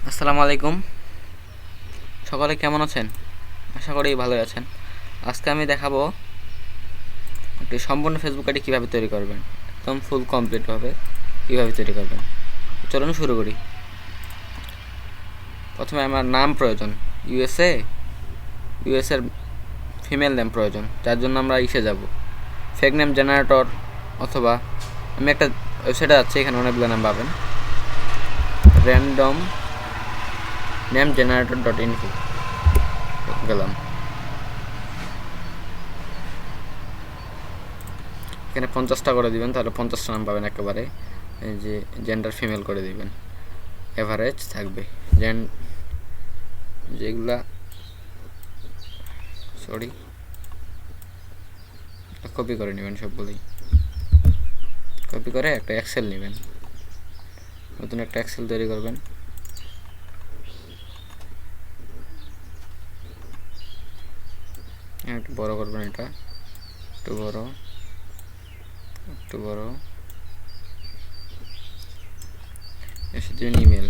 আসসালামু আলাইকুম। সকলে কেমন আছেন? আশা করি ভালোই আছেন। আজকে আমি দেখাবো একটি সম্পূর্ণ ফেসবুক আইডি কীভাবে তৈরি করবেন, একদম ফুল কমপ্লিটভাবে কীভাবে তৈরি করবেন। চলুন শুরু করি। প্রথমে আমার নাম প্রয়োজন, ইউএসের ফিমেল নেম প্রয়োজন, যার জন্য আমরা যাব ফেক নেম জেনারেটর, অথবা আমি একটা ওয়েবসাইটে যাচ্ছি, এখানে অনেকগুলো নাম পাবেন। র্যান্ডম নেম জেনারেটর .info গেলাম। এখানে 50টা করে দিবেন, তাহলে 50টা নাম পাবেন একেবারে। এই যে জেন্ডার ফিমেল করে দিবেন, এভারেজ থাকবে। যেগুলা কপি করে নেবেন, সবগুলোই কপি করে একটা এক্সেল নেবেন, নতুন একটা এক্সেল তৈরি করবেন। একটু বড় করবেন, এটা একটু বড়, একটু বড়। এসে দেবেন ইমেল।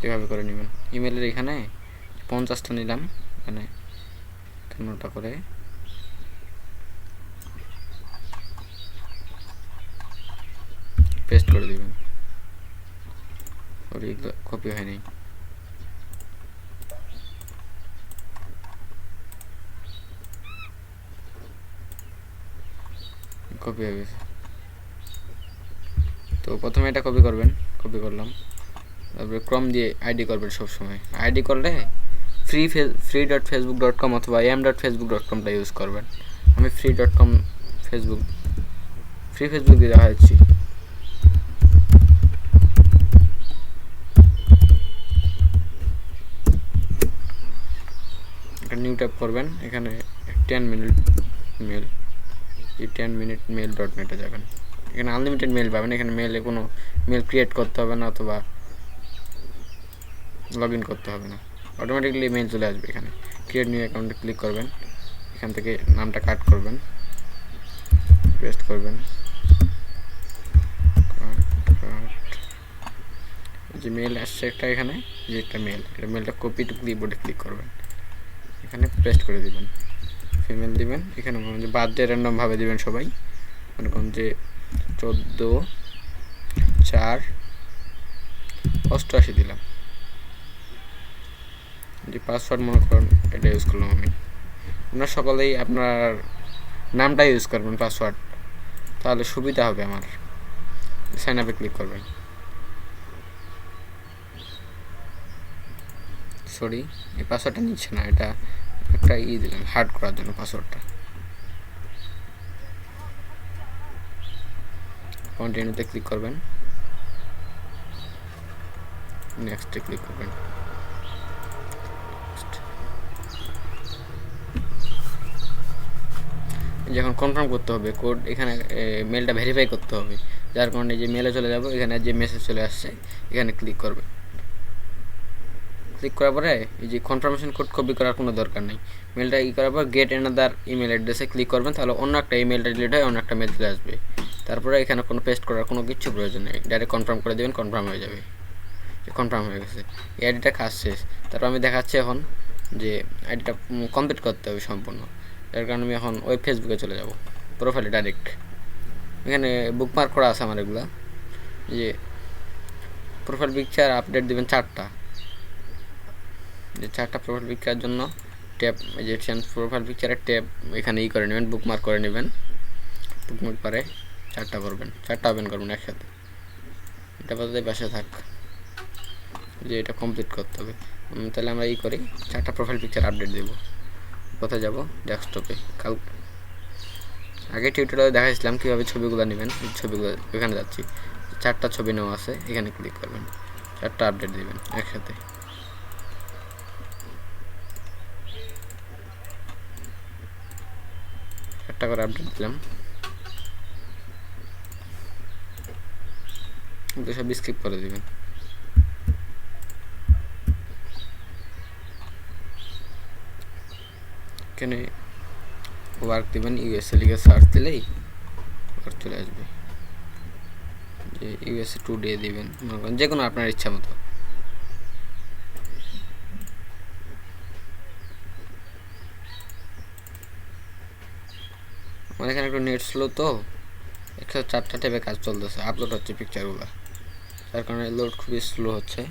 এভাবে করে নেবেন। ইমেলের এখানে 50টা নিলাম, এখানে 15টা করে পেস্ট করে দিবেন। কপি হয়নি। কপি হয়ে গেছে। তো প্রথমে এটা কপি করবেন, কপি করলাম। তারপরে ক্রম দিয়ে আইডি করবেন সবসময়। আইডি করলে free.facebook.com অথবা am.facebook.comটা ইউজ করবেন। আমি free.com ফ্রি ফেসবুক দিয়ে দেখাচ্ছি। একটা নিউ ট্যাব করবেন, এখানে 10 মিনিট মেল, এই 10 মিনিট মেল .net-এ যাবেন। এখানে আনলিমিটেড মেল পাবেন। এখানে মেলে কোনো মেল ক্রিয়েট করতে হবে না, অথবা লগ ইন করতে হবে না, অটোমেটিকলি মেল চলে আসবে। এখানে ক্রিয়েট নিউ অ্যাকাউন্টে ক্লিক করবেন, এখান থেকে নামটা কাট করবেন, পেস্ট করবেন। যে মেল আসছে একটা, এখানে যে একটা মেল, এটা মেলটা কপি টু ক্লিপবোর্ডে ক্লিক করবেন, এখানে পেস্ট করে দিবেন। ফিমেল দিবেন, এখানে মনে যে বার্থডে র্যান্ডমভাবে দিবেন সবাই। মনে করুন যে 14/4/88 দিলাম। যে পাসওয়ার্ড মনে করেন এটা ইউজ করলাম আমি। আপনারা সকলেই আপনার নামটা ইউজ করবেন পাসওয়ার্ড, তাহলে সুবিধা হবে আমার। সাইন আপে ক্লিক করবেন। এই পাসওয়ার্ডটা নিচ্ছে না, এটা একটা দিলাম হার্ড করার জন্য পাসওয়ার্ডটা। কন্টিনিউতে ক্লিক করবেন, নেক্সটে ক্লিক করবেন। যখন কনফার্ম করতে হবে কোড, এখানে মেলটা ভেরিফাই করতে হবে, যার কারণে যে মেলে চলে যাব, এখানে যে মেসেজ চলে আসছে এখানে ক্লিক করবে। ক্লিক করার পরে এই যে কনফার্মেশন কোড কপি করার কোনো দরকার নেই। মেলটা করার পর গেট অ্যানাদার ইমেল অ্যাড্রেসে ক্লিক করবেন, তাহলে অন্য একটা ইমেলটা ডিলিট হয়, অন্য একটা মেল চলে আসবে। তারপরে এখানে কোনো পেস্ট করার কোনো কিছু প্রয়োজন নেই, ডাইরেক্ট কনফার্ম করে দেবেন, কনফার্ম হয়ে যাবে। কনফার্ম হয়ে গেছে, এই আইডিটা কাজ শেষ। তারপর আমি দেখাচ্ছি এখন যে আইডিটা কমপ্লিট করতে হবে সম্পূর্ণ। যার কারণে আমি এখন ওই ফেসবুকে চলে যাব, প্রোফাইলে ডাইরেক্ট। এখানে বুকমার্ক করা আছে আমার এগুলা। যে প্রোফাইল পিকচার আপডেট দেবেন 4টা, যে 4টা প্রোফাইল পিকচারের জন্য ট্যাব, যে প্রোফাইল পিকচারের ট্যাব এখানে করে নেবেন, বুকমার্ক করে নেবেন। বুকমার্ক পরে 4টা করবেন, 4টা ওপেন করবেন একসাথে। এটা বাদে পাশে থাক, যে এটা কমপ্লিট করতে হবে। তাহলে আমরা করি 4টা প্রোফাইল পিকচার আপডেট দেব। কোথায় যাব? ডেস্কটপে। আগে টিউটোরিয়ালে দেখাইছিলাম কীভাবে ছবিগুলো নেবেন, ছবিগুলো এখানে যাচ্ছি। 4টা ছবি নেওয়া আছে, এখানে ক্লিক করবেন, 4টা আপডেট দেবেন একসাথে। একটা করে আপডেট দিলাম। এগুলো সব স্কিপ করে দিবেন। এখানে ওয়ার্ক দিবেন, ইউএসএ লিখে সার্চ দিলেই ওয়ার্ক চলে আসবে। যে ইউএসএ টুডে দিবেন, মনে করেন যে কোনো আপনার ইচ্ছা মতো। আমার এখানে একটু নেট স্লো, তো 104টা ট্যাবে কাজ চলতেছে, আপলোড হচ্ছে পিকচারগুলো, তার কারণে লোড খুবই স্লো হচ্ছে।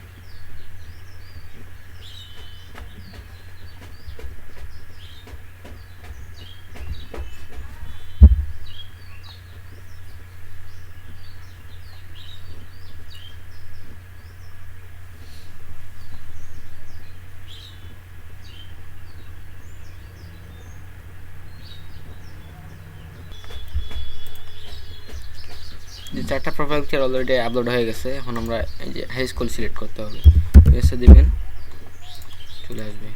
যে 4টা প্রোফাইল পিকচার অলরেডি আপলোড হয়ে গেছে। এখন আমরা এই যে হাই স্কুল সিলেক্ট করতে হবে, এসে দিবেন, চলে আসবে।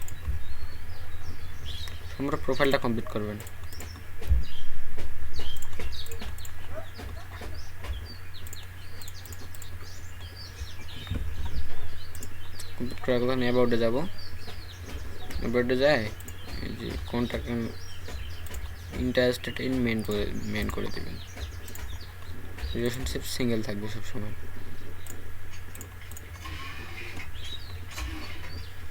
আমরা প্রোফাইলটা কমপ্লিট করবেন। কমপ্লিট করার কথা নিয়ে অ্যাবাউটে যাব। অ্যাবাউটে যায় এই যে কন্ট্যাক্ট ইন্টারেস্টেড ইন মেন করে দেবেন। রিলেশনশিপ সিঙ্গেল থাকবে সবসময়।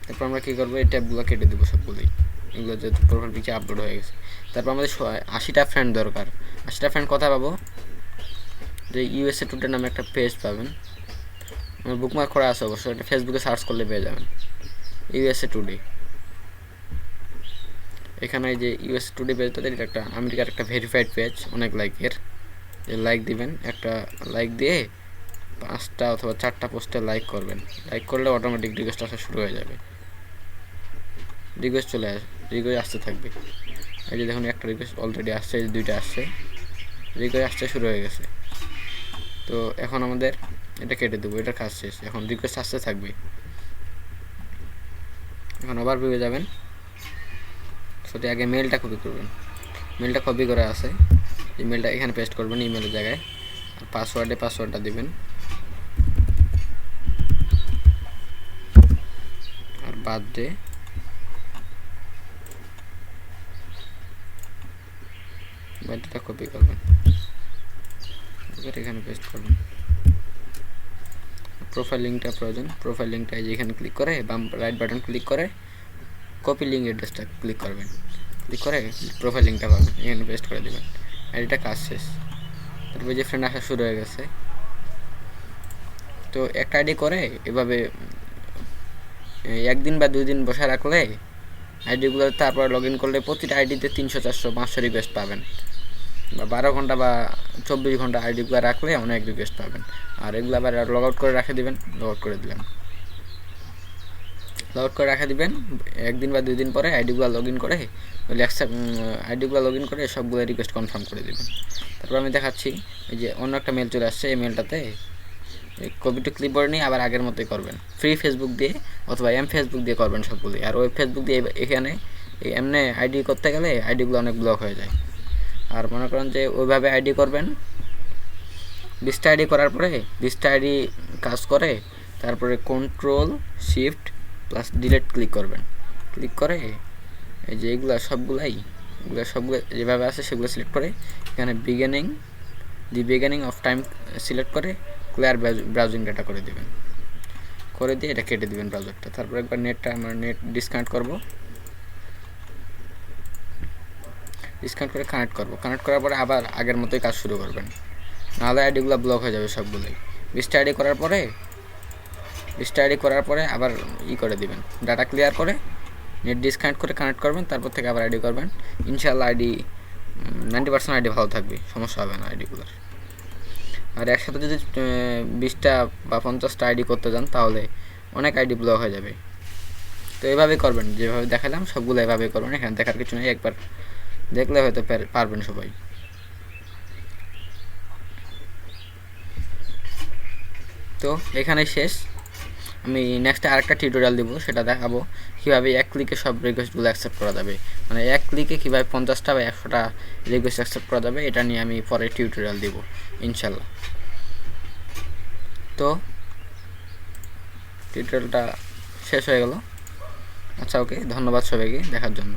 তারপর আমরা কী করবো, এই ট্যাবগুলো কেটে দেবো সবগুলোই, এগুলো যেহেতু প্রোফাইল পিকচার আপলোড হয়ে গেছে। তারপর আমাদের 80টা ফ্রেন্ড দরকার। 80টা ফ্রেন্ড কথা পাবো, যে ইউএসএ টুডে নামে একটা পেজ পাবেন, আমার বুকমার্ক করা আছে অবশ্যই, এটা ফেসবুকে সার্চ করলে পেয়ে যাবেন, ইউএসএ টুডে। এখানে যে ইউএসএ টুডে পেজটা, এটা একটা আমেরিকার একটা ভেরিফাইড পেজ, অনেক লাইকের। লাইক দিবেন, একটা লাইক দিয়ে 5টা অথবা 4টা পোস্টে লাইক করবেন। লাইক করলে অটোমেটিক রিকোয়েস্ট আসা শুরু হয়ে যাবে, রিকোয়েস্ট চলে আসে, রিকোয়েস্ট আসতে থাকবে। এই যে দেখুন একটা রিকোয়েস্ট অলরেডি আসছে, এই 2টা আসছে, রিকোয়েস্ট আসতে শুরু হয়ে গেছে। তো এখন আমাদের এটা কেটে দেবো, এটা কাজ শেষ। এখন রিকোয়েস্ট আসতে থাকবে। এখন আবার পেয়ে যাবেন, সেটা আগে মেলটা কপি করবেন। মেলটা কপি করা আছে, ইমেলটা এখানে পেস্ট করবেন ইমেলের জায়গায়, আর পাসওয়ার্ডটা দিবেন, আর বার্থডে, বার্থডেটা কপি করবেন, এখানে পেস্ট করবেন। প্রোফাইল লিঙ্কটা প্রয়োজন, প্রোফাইল লিঙ্কটা এখানে ক্লিক করে বাম রাইট বাটন ক্লিক করে কপি লিঙ্ক অ্যাড্রেসটা ক্লিক করবেন, ক্লিক করে প্রোফাইল লিঙ্কটা পাবেন, এখানে পেস্ট করে দেবেন। আর এটা কাজ শেষ। তারপরে যে ফ্রেন্ড আসা শুরু হয়ে গেছে। তো একটা আইডি করে এভাবে 1 দিন বা 2 দিন বসে রাখলে আইডিগুলো, তারপর লগ ইন করলে প্রতিটা আইডিতে 300, 400, 500 রিকোয়েস্ট পাবেন। বা 12 ঘন্টা বা 24 ঘন্টা আইডিগুলো রাখলে অনেক রিকোয়েস্ট পাবেন। আর এগুলো আবার লগ আউট করে রেখে দেবেন, লগ আউট করে দিলাম, লগ আউট করে রেখে দেবেন। 1 দিন বা 2 দিন পরে আইডিগুলো লগ ইন করে, আইডিগুলো লগ ইন করে সবগুলো রিকোয়েস্ট কনফার্ম করে দেবেন। তারপর আমি দেখাচ্ছি, এই যে অন্য একটা মেল চলে আসছে, এই মেলটাতে কপি টু ক্লিপবোর্ড নিয়ে আবার আগের মতোই করবেন, ফ্রি ফেসবুক দিয়ে অথবা ফেসবুক দিয়ে করবেন সবগুলি। আর ওই ফেসবুক দিয়ে এখানে এমনি আইডি করতে গেলে আইডিগুলো অনেক ব্লক হয়ে যায়। আর মনে করেন যে ওইভাবে আইডি করবেন, 20টা আইডি করার পরে 20টা আইডি কাজ করে, তারপরে Ctrl+Shift+ ডিলিট ক্লিক করবেন। ক্লিক করে এই যে এগুলো সবগুলো যেভাবে আছে সেগুলো সিলেক্ট করে এখানে বিগিনিং অফ টাইম সিলেক্ট করে ক্লিয়ার ব্রাউজিং ডাটা করে দেবেন, করে দিয়ে এটা কেটে দেবেন ব্রাউজারটা। তারপর একবার আমরা নেট ডিসকানেক্ট করব, ডিসকানেক্ট করে কানেক্ট করব। কানেক্ট করার পরে আবার আগের মতোই কাজ শুরু করবেন, নাহলে আইডিগুলো ব্লক হয়ে যাবে সবগুলোই। 20টা আইডি করার পরে আবার করে দিবেন, ডাটা ক্লিয়ার করে নেট ডিসকানেক্ট করে কানেক্ট করবেন, তারপর থেকে আবার আইডি করবেন। ইনশাআল্লাহ আইডি 90% আইডি ভালো থাকবে, সমস্যা হবে না আইডিগুলোর। আর একসাথে যদি 20টা বা 50টা আইডি করতে যান তাহলে অনেক আইডি ব্লক হয়ে যাবে। তো এইভাবেই করবেন, যেভাবে দেখালাম সবগুলো এভাবেই করবেন, এখানে দেখার কিছু নেই, একবার দেখলে হয়তো পারবেন সবাই। তো এখানে শেষ। আমি নেক্সট আরেকটা টিউটোরিয়াল দিব, সেটা দেখাবো কীভাবে 1 ক্লিকে সব রিকোয়েস্টগুলো অ্যাকসেপ্ট করা যাবে, মানে 1 ক্লিকে কীভাবে 50টা বা 100টা রিকোয়েস্ট অ্যাকসেপ্ট করা যাবে, এটা নিয়ে আমি পরে টিউটোরিয়াল দিব ইনশাল্লাহ। তো টিউটোরিয়ালটা শেষ হয়ে গেল। আচ্ছা, ওকে, ধন্যবাদ সবাইকে দেখার জন্য।